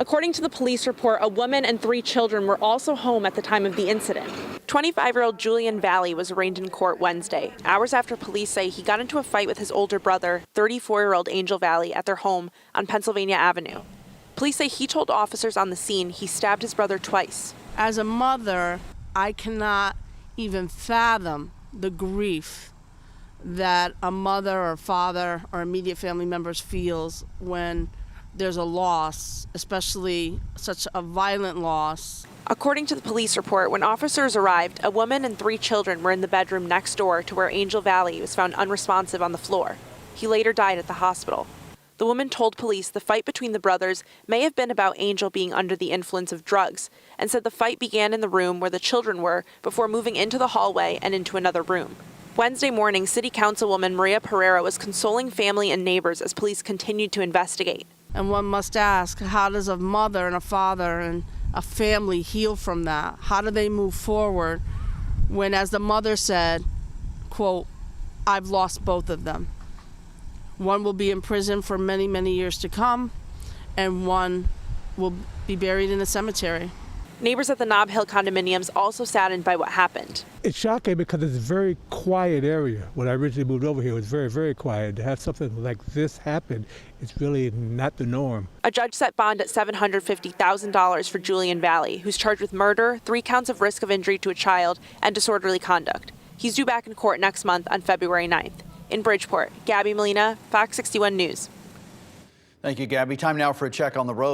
According to the police report, a woman and 3 children were also home at the time of the incident. 25-year-old Angel Valle was arraigned in court Wednesday, hours after police say he got into a fight with his older brother, 34-year-old Angel Valle, at their home on Pennsylvania Avenue. Police say he told officers on the scene he stabbed his brother twice. As a mother, I cannot even fathom the grief that a mother or father or immediate family members feels when there's a loss, especially such a violent loss. According to the police report, when officers arrived, a woman and 3 children were in the bedroom next door to where Angel Valle was found unresponsive on the floor. He later died at the hospital. The woman told police the fight between the brothers may have been about Angel being under the influence of drugs, and said the fight began in the room where the children were before moving into the hallway and into another room. Wednesday morning, City Councilwoman Maria Pereira was consoling family and neighbors as police continued to investigate. And one must ask, how does a mother and a father and a family heal from that? How do they move forward when, as the mother said, quote, "I've lost both of them. One will be in prison for many, many years to come, and one will be buried in a cemetery." Neighbors at the Nob Hill condominiums also saddened by what happened. It's shocking because it's a very quiet area. When I originally moved over here, it was very, very quiet. To have something like this happen, it's really not the norm. A judge set bond at $750,000 for Angel Valle, who's charged with murder, 3 counts of risk of injury to a child, and disorderly conduct. He's due back in court next month on February 9th. In Bridgeport, Gabby Molina, Fox 61 News. Thank you, Gabby. Time now for a check on the road.